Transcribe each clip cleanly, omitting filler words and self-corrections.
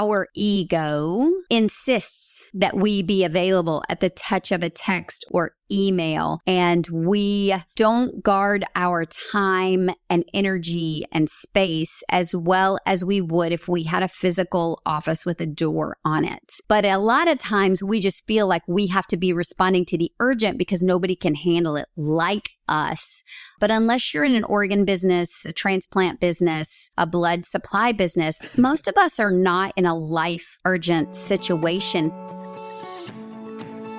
our ego insists that we be available at the touch of a text or email, and we don't guard our time and energy and space as well as we would if we had a physical office with a door on it. But a lot of times we just feel like we have to be responding to the urgent because nobody can handle it like us. But unless you're in an organ business, a transplant business, a blood supply business, most of us are not in a life urgent situation.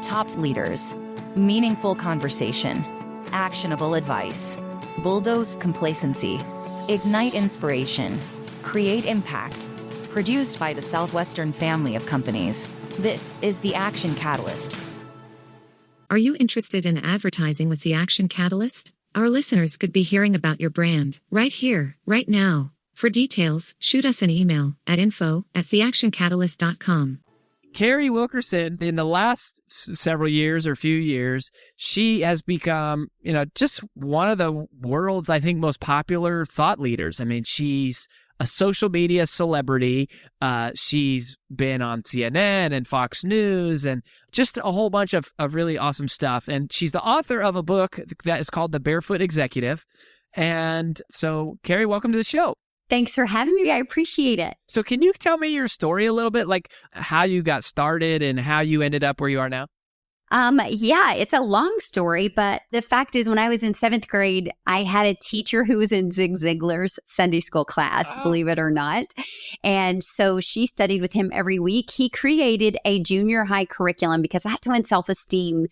Top leaders, meaningful conversation, actionable advice, bulldoze complacency, ignite inspiration, create impact. Produced by the Southwestern family of companies. This is the Action Catalyst. Are you interested in advertising with the Action Catalyst? Our listeners could be hearing about your brand right here, right now. For details, shoot us an email at info@theactioncatalyst.com. Carrie Wilkerson, in the last several years or few years, she has become, just one of the world's, I think, most popular thought leaders. I mean, she's a social media celebrity. She's been on CNN and Fox News and just a whole bunch of really awesome stuff. And she's the author of a book that is called The Barefoot Executive. And so, Carrie, welcome to the show. Thanks for having me. I appreciate it. So can you tell me your story a little bit, like how you got started and how you ended up where you are now? Yeah, it's a long story, but the fact is when I was in 7th grade, I had a teacher who was in Zig Ziglar's Sunday school class, believe it or not. And so she studied with him every week. He created a junior high curriculum because that's when self-esteem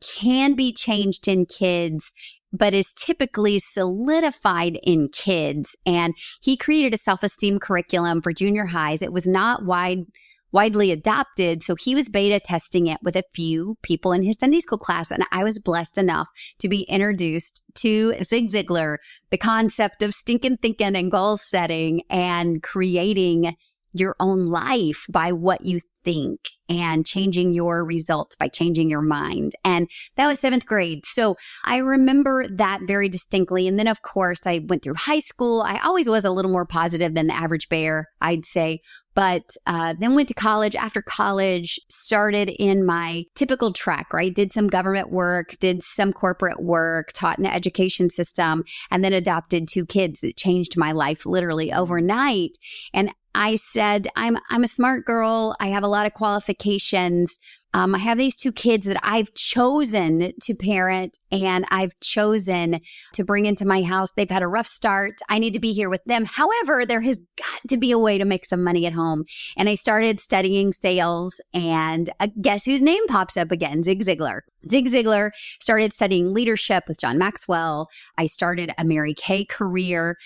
can be changed in kids, but is typically solidified in kids. And he created a self-esteem curriculum for junior highs. It was not widely adopted. So he was beta testing it with a few people in his Sunday school class. And I was blessed enough to be introduced to Zig Ziglar, the concept of stinking thinking and goal setting and creating your own life by what you think and changing your results by changing your mind. And that was 7th grade. So I remember that very distinctly. And then, of course, I went through high school. I always was a little more positive than the average bear, I'd say. But then went to college. After college, started in my typical track, right? Did some government work, did some corporate work, taught in the education system, and then adopted 2 kids that changed my life literally overnight. And I said, I'm a smart girl. I have a lot of qualifications. I have these 2 kids that I've chosen to parent and I've chosen to bring into my house. They've had a rough start. I need to be here with them. However, there has got to be a way to make some money at home. And I started studying sales, and guess whose name pops up again? Zig Ziglar. Zig Ziglar. Started studying leadership with John Maxwell. I started a Mary Kay career,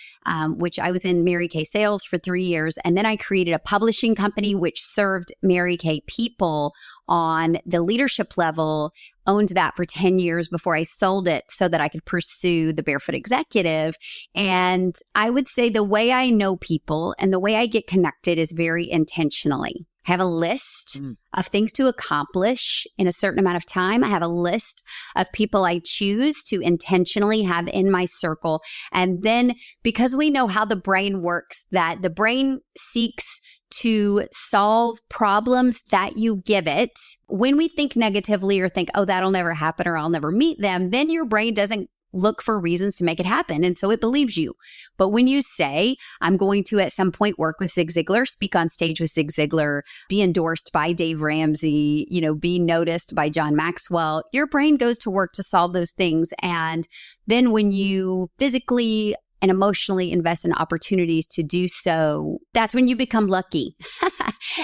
which I was in Mary Kay sales for 3 years. And then I created a publishing company which served Mary Kay people on the leadership level, owned that for 10 years before I sold it so that I could pursue the Barefoot Executive. And I would say the way I know people and the way I get connected is very intentionally. I have a list of things to accomplish in a certain amount of time. I have a list of people I choose to intentionally have in my circle. And then because we know how the brain works, that the brain seeks to solve problems that you give it. When we think negatively or think, oh, that'll never happen or I'll never meet them, then your brain doesn't look for reasons to make it happen. And so it believes you. But when you say, I'm going to at some point work with Zig Ziglar, speak on stage with Zig Ziglar, be endorsed by Dave Ramsey, be noticed by John Maxwell, your brain goes to work to solve those things. And then when you physically and emotionally invest in opportunities to do so, that's when you become lucky.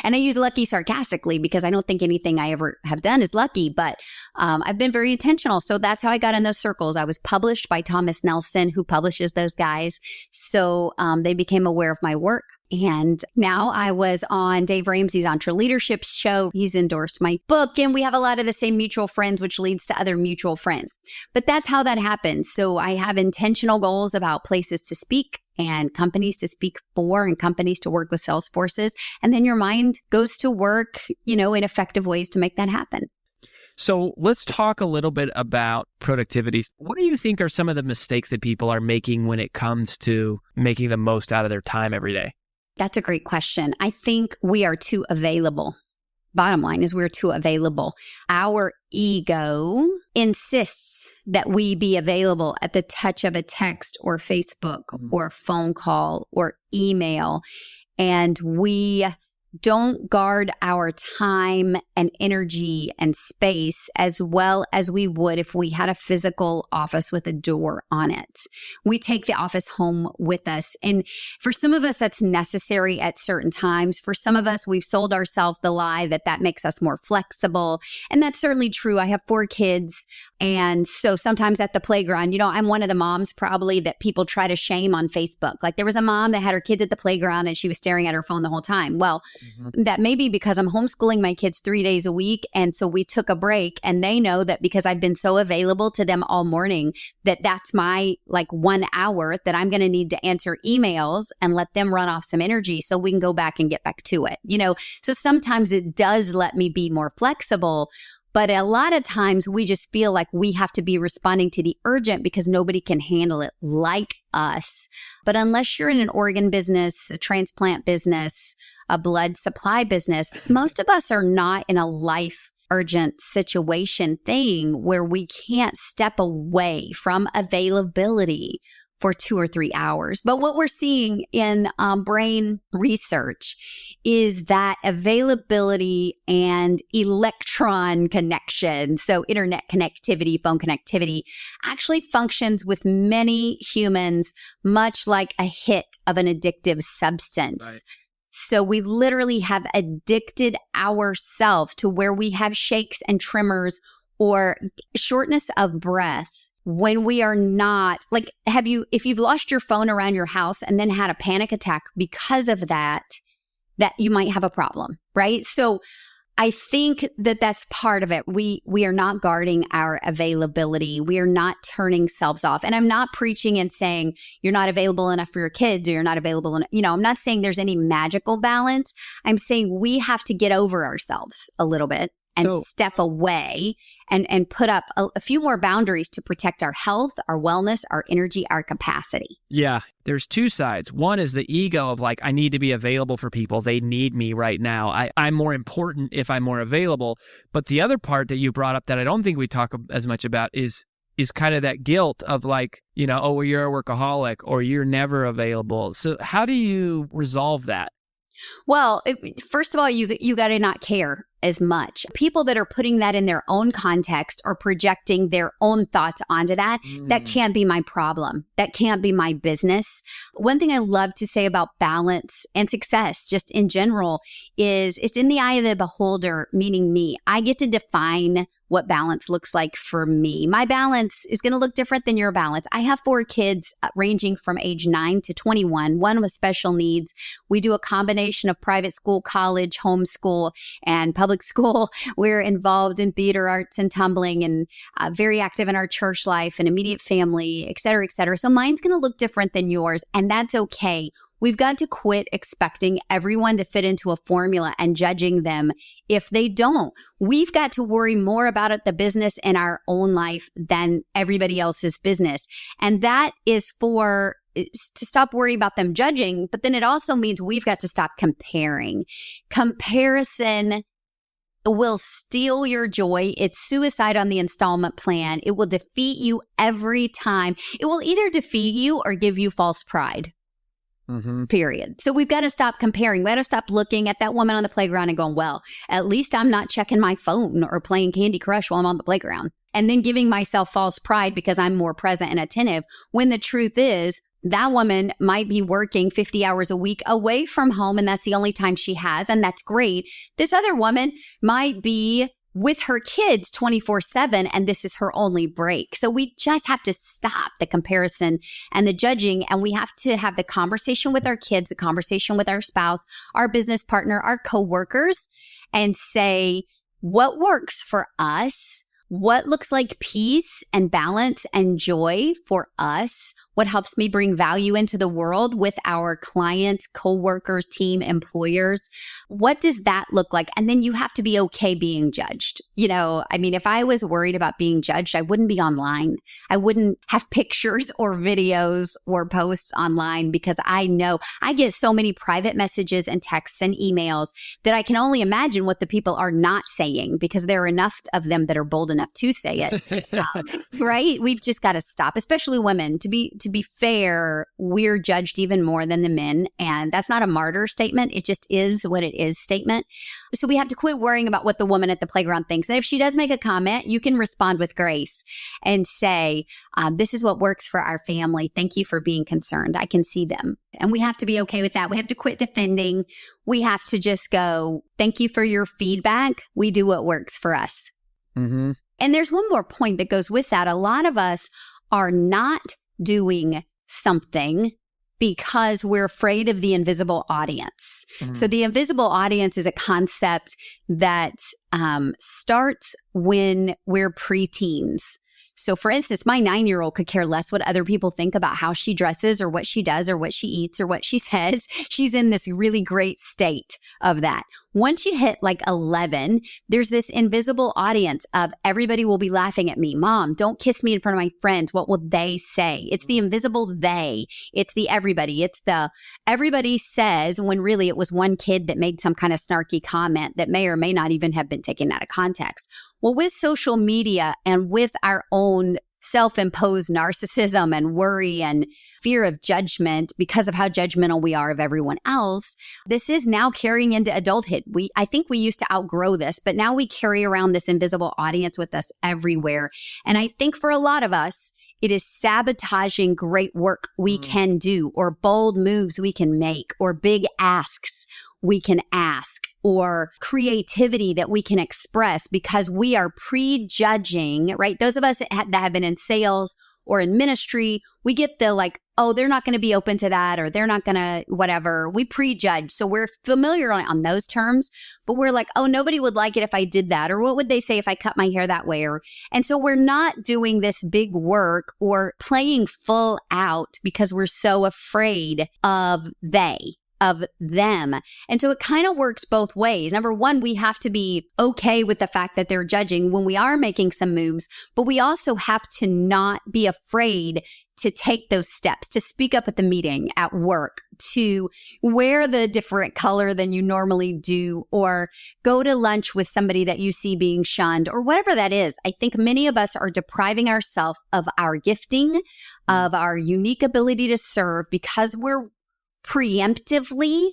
And I use lucky sarcastically because I don't think anything I ever have done is lucky, but I've been very intentional. So that's how I got in those circles. I was published by Thomas Nelson, who publishes those guys. So they became aware of my work. And now I was on Dave Ramsey's EntreLeadership show. He's endorsed my book, and we have a lot of the same mutual friends, which leads to other mutual friends. But that's how that happens. So I have intentional goals about places to speak and companies to speak for and companies to work with sales forces. And then your mind goes to work, in effective ways to make that happen. So let's talk a little bit about productivity. What do you think are some of the mistakes that people are making when it comes to making the most out of their time every day? That's a great question. I think we are too available. Bottom line is we're too available. Our ego insists that we be available at the touch of a text or Facebook or phone call or email. And we don't guard our time and energy and space as well as we would if we had a physical office with a door on it. We take the office home with us. And for some of us, that's necessary at certain times. For some of us, we've sold ourselves the lie that that makes us more flexible. And that's certainly true. I have 4 kids. And so sometimes at the playground, you know, I'm one of the moms probably that people try to shame on Facebook. Like there was a mom that had her kids at the playground and she was staring at her phone the whole time. Well, that may be because I'm homeschooling my kids 3 days a week. And so we took a break and they know that because I've been so available to them all morning, that that's my like 1 hour that I'm going to need to answer emails and let them run off some energy so we can go back and get back to it. You know, so sometimes it does let me be more flexible. But a lot of times we just feel like we have to be responding to the urgent because nobody can handle it like us. But unless you're in an organ business, a transplant business, a blood supply business, most of us are not in a life urgent situation thing where we can't step away from availability for 2 or 3 hours. But what we're seeing in brain research is that availability and electron connection, so internet connectivity, phone connectivity, actually functions with many humans much like a hit of an addictive substance. Right. So we literally have addicted ourselves to where we have shakes and tremors or shortness of breath when we are not, like, if you've lost your phone around your house and then had a panic attack because of that you might have a problem, right? So I think that that's part of it. We are not guarding our availability. We are not turning selves off. And I'm not preaching and saying you're not available enough for your kids or you're not available enough. You know, I'm not saying there's any magical balance. I'm saying we have to get over ourselves a little bit and step away and put up a few more boundaries to protect our health, our wellness, our energy, our capacity. Yeah, there's 2 sides. One is the ego of like, I need to be available for people. They need me right now. I'm more important if I'm more available. But the other part that you brought up that I don't think we talk as much about is kind of that guilt of like, you know, oh, well, you're a workaholic or you're never available. So how do you resolve that? Well, first of all, you got to not care as much. People that are putting that in their own context or projecting their own thoughts onto that, that can't be my problem. That can't be my business. One thing I love to say about balance and success, just in general, is it's in the eye of the beholder, meaning me. I get to define what balance looks like for me. My balance is going to look different than your balance. I have 4 kids ranging from age 9 to 21, one with special needs. We do a combination of private school, college, homeschool, and public school. We're involved in theater arts and tumbling and very active in our church life and immediate family, et cetera, et cetera. So mine's going to look different than yours, and that's okay. We've got to quit expecting everyone to fit into a formula and judging them if they don't. We've got to worry more about the business in our own life than everybody else's business. And that is to stop worrying about them judging, but then it also means we've got to stop comparing. Comparison will steal your joy. It's suicide on the installment plan. It will defeat you every time. It will either defeat you or give you false pride. Period. So we've got to stop comparing. We got to stop looking at that woman on the playground and going, well, at least I'm not checking my phone or playing Candy Crush while I'm on the playground. And then giving myself false pride because I'm more present and attentive. When the truth is, that woman might be working 50 hours a week away from home, and that's the only time she has, and that's great. This other woman might be with her kids 24/7, and this is her only break. So we just have to stop the comparison and the judging, and we have to have the conversation with our kids, the conversation with our spouse, our business partner, our coworkers, and say, what works for us? what looks like peace and balance and joy for us, what helps me bring value into the world with our clients, coworkers, team, employers. What does that look like? And then you have to be okay being judged. If I was worried about being judged, I wouldn't be online. I wouldn't have pictures or videos or posts online, because I know I get so many private messages and texts and emails that I can only imagine what the people are not saying, because there are enough of them that are bold enough to say it. Right? We've just got to stop, especially women. To be fair, we're judged even more than the men. And that's not a martyr statement. It just is what it is statement. So we have to quit worrying about what the woman at the playground thinks. And if she does make a comment, you can respond with grace and say, this is what works for our family. Thank you for being concerned. I can see them. And we have to be okay with that. We have to quit defending. We have to just go, thank you for your feedback. We do what works for us. Mm-hmm. And there's one more point that goes with that. A lot of us are not doing something because we're afraid of the invisible audience. Mm-hmm. So the invisible audience is a concept that starts when we're preteens. So for instance, my 9-year-old could care less what other people think about how she dresses or what she does or what she eats or what she says. She's in this really great state of that. Once you hit like 11, there's this invisible audience of everybody will be laughing at me. Mom, don't kiss me in front of my friends. What will they say? It's the invisible they. It's the everybody. It's the everybody says, when really it was one kid that made some kind of snarky comment that may or may not even have been taken out of context. Well, with social media and with our own self-imposed narcissism and worry and fear of judgment because of how judgmental we are of everyone else, this is now carrying into adulthood. I think we used to outgrow this, but now we carry around this invisible audience with us everywhere. And I think for a lot of us, it is sabotaging great work we can do, or bold moves we can make, or big asks we can ask, or creativity that we can express, because we are prejudging, right? Those of us that have been in sales or in ministry, we get the like, oh, they're not going to be open to that, or they're not going to whatever. We prejudge. So we're familiar on those terms, but we're like, oh, nobody would like it if I did that. Or what would they say if I cut my hair that way? And so we're not doing this big work or playing full out because we're so afraid of them. And so it kind of works both ways. Number one, we have to be okay with the fact that they're judging when we are making some moves, but we also have to not be afraid to take those steps, to speak up at the meeting, at work, to wear the different color than you normally do, or go to lunch with somebody that you see being shunned, or whatever that is. I think many of us are depriving ourselves of our gifting, of our unique ability to serve, because we're preemptively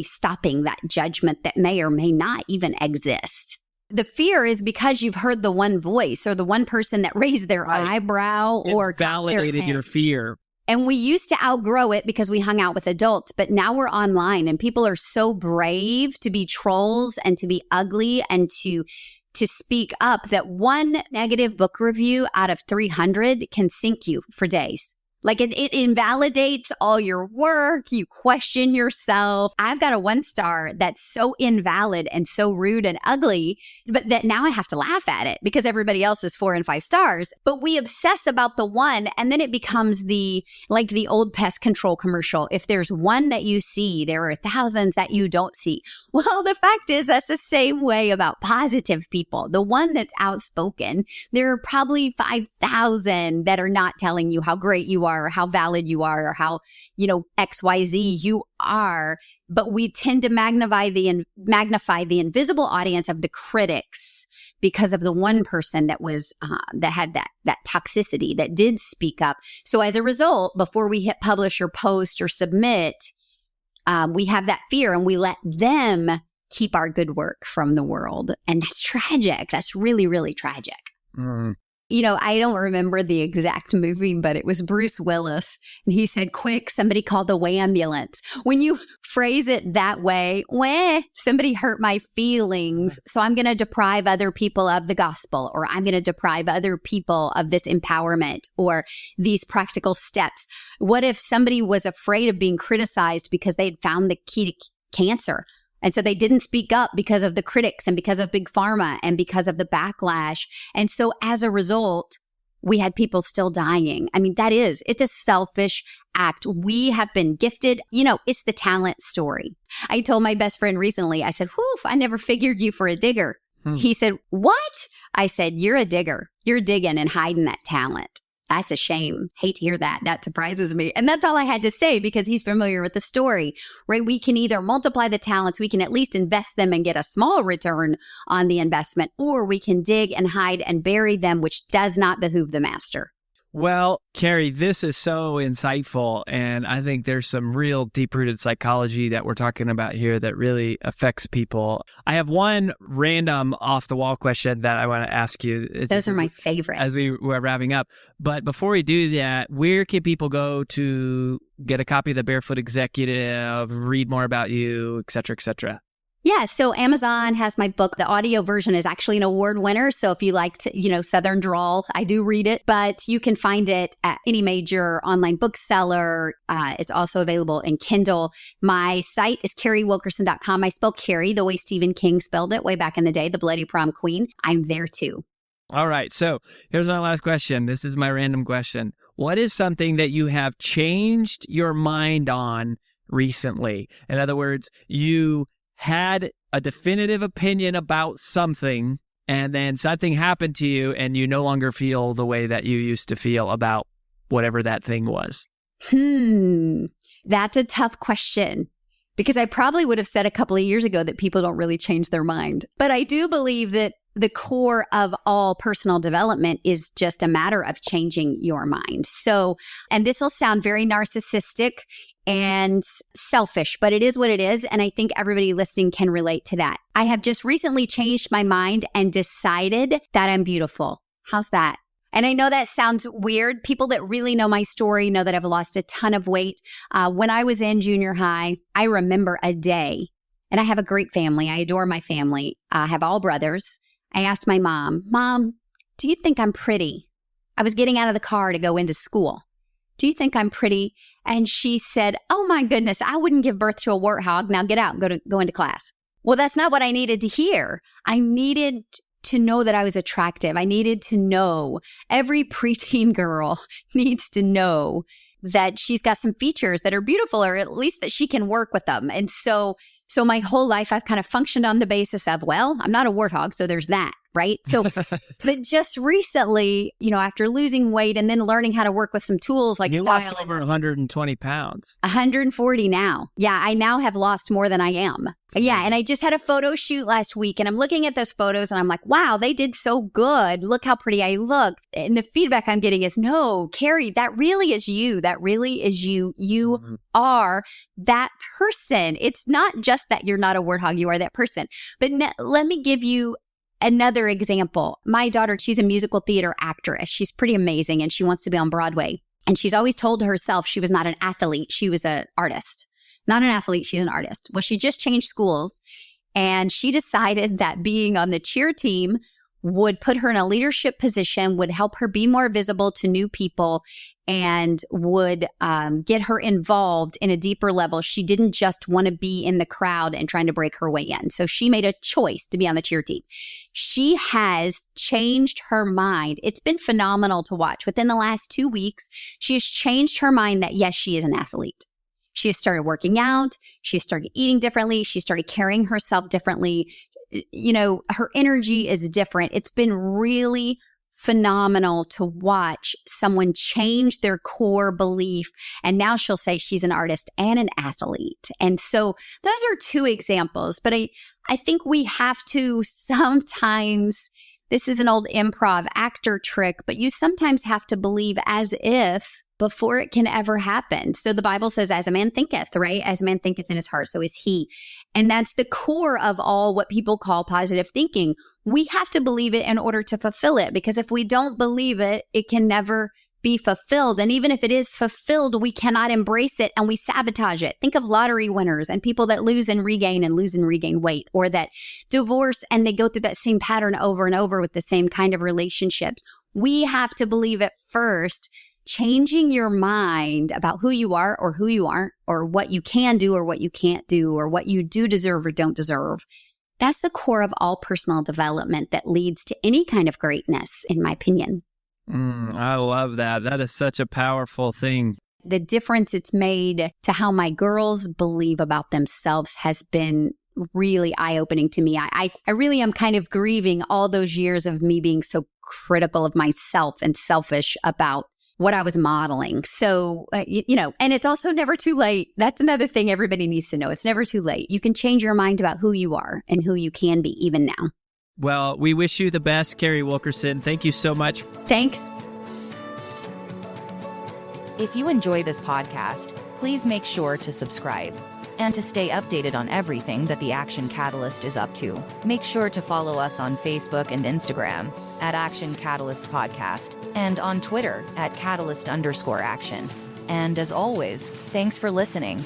stopping that judgment that may or may not even exist. The fear is because you've heard the one voice or the one person that raised their eyebrow or validated your fear. And we used to outgrow it because we hung out with adults, but now we're online and people are so brave to be trolls and to be ugly and to speak up that one negative book review out of 300 can sink you for days. Like it invalidates all your work. You question yourself. I've got a 1-star that's so invalid and so rude and ugly, but that now I have to laugh at it because everybody else is 4 and 5 stars. But we obsess about the one, and then it becomes like the old pest control commercial. If there's one that you see, there are thousands that you don't see. Well, the fact is that's the same way about positive people. The one that's outspoken, there are probably 5,000 that are not telling you how great you are, or how valid you are, or how, XYZ you are. But we tend to magnify the invisible audience of the critics because of the one person that was that had that toxicity, that did speak up. So as a result, before we hit publish or post or submit, we have that fear and we let them keep our good work from the world. And that's tragic. That's really, really tragic. Mm. I don't remember the exact movie, but it was Bruce Willis. And he said, quick, somebody call the ambulance. When you phrase it that way, somebody hurt my feelings, so I'm going to deprive other people of the gospel, or I'm going to deprive other people of this empowerment or these practical steps. What if somebody was afraid of being criticized because they'd found the key to cancer? And so they didn't speak up because of the critics and because of big pharma and because of the backlash. And so as a result, we had people still dying. I mean, it's a selfish act. We have been gifted. It's the talent story. I told my best friend recently, I said, whoof, I never figured you for a digger. He said, what? I said, you're a digger. You're digging and hiding that talent. That's a shame. Hate to hear that. That surprises me. And that's all I had to say because he's familiar with the story, right? We can either multiply the talents, we can at least invest them and get a small return on the investment, or we can dig and hide and bury them, which does not behoove the master. Well, Carrie, this is so insightful, and I think there's some real deep-rooted psychology that we're talking about here that really affects people. I have one random off-the-wall question that I want to ask you. Those are my favorite. As we were wrapping up. But before we do that, where can people go to get a copy of The Barefoot Executive, read more about you, et cetera, et cetera? Yeah, so Amazon has my book. The audio version is actually an award winner. So if you like to, Southern drawl, I do read it. But you can find it at any major online bookseller. It's also available in Kindle. My site is carriewilkerson.com. I spell Carrie the way Stephen King spelled it way back in the day, the Bloody Prom Queen. I'm there too. All right. So here's my last question. This is my random question. What is something that you have changed your mind on recently? In other words, you had a definitive opinion about something, and then something happened to you, and you no longer feel the way that you used to feel about whatever that thing was. That's a tough question, because I probably would have said a couple of years ago that people don't really change their mind. But I do believe that the core of all personal development is just a matter of changing your mind. So, and this will sound very narcissistic and selfish, but it is what it is. And I think everybody listening can relate to that. I have just recently changed my mind and decided that I'm beautiful. How's that? And I know that sounds weird. People that really know my story know that I've lost a ton of weight. When I was in junior high, I remember a day, and I have a great family. I adore my family. I have all brothers. I asked my Mom, do you think I'm pretty? I was getting out of the car to go into school. Do you think I'm pretty? And she said, oh my goodness, I wouldn't give birth to a warthog. Now get out and go into class. Well, that's not what I needed to hear. I needed to know that I was attractive. I needed to know. Every preteen girl needs to know that she's got some features that are beautiful, or at least that she can work with them. And so my whole life, I've kind of functioned on the basis of, well, I'm not a warthog, so there's that, right? So, but just recently, after losing weight and then learning how to work with some tools like you style. lost over 120 pounds. 140 now. Yeah, I now have lost more than I am. Yeah, and I just had a photo shoot last week, and I'm looking at those photos, and I'm like, wow, they did so good. Look how pretty I look. And the feedback I'm getting is, no, Carrie, that really is you. That really is you. You are that person. It's not just that you're not a warthog, you are that person. But let me give you another example. My daughter, she's a musical theater actress. She's pretty amazing, and she wants to be on Broadway. And she's always told herself she was not an athlete. She was an artist. Not an athlete, she's an artist. Well, she just changed schools, and she decided that being on the cheer team would put her in a leadership position, would help her be more visible to new people, and would get her involved in a deeper level. She didn't just want to be in the crowd and trying to break her way in. So she made a choice to be on the cheer team. She has changed her mind. It's been phenomenal to watch. Within the last 2 weeks, she has changed her mind that, yes, she is an athlete. She has started working out. She started eating differently. She started carrying herself differently. Her energy is different. It's been really phenomenal to watch someone change their core belief. And now she'll say she's an artist and an athlete. And so those are two examples. But I think we have to sometimes, this is an old improv actor trick, but you sometimes have to believe as if before it can ever happen. So the Bible says, as a man thinketh, right? As a man thinketh in his heart, so is he. And that's the core of all what people call positive thinking. We have to believe it in order to fulfill it, because if we don't believe it, it can never be fulfilled. And even if it is fulfilled, we cannot embrace it and we sabotage it. Think of lottery winners and people that lose and regain weight, or that divorce and they go through that same pattern over and over with the same kind of relationships. We have to believe it first changing your mind about who you are or who you aren't, or what you can do or what you can't do, or what you do deserve or don't deserve. That's the core of all personal development that leads to any kind of greatness, in my opinion. I love that. That is such a powerful thing. The difference it's made to how my girls believe about themselves has been really eye-opening to me. I really am kind of grieving all those years of me being so critical of myself and selfish about what I was modeling. So, and it's also never too late. That's another thing everybody needs to know. It's never too late. You can change your mind about who you are and who you can be even now. Well, we wish you the best, Carrie Wilkerson. Thank you so much. Thanks. If you enjoy this podcast, please make sure to subscribe. And to stay updated on everything that the Action Catalyst is up to, make sure to follow us on Facebook and Instagram at Action Catalyst Podcast, and on Twitter at Catalyst_Action. And as always, thanks for listening.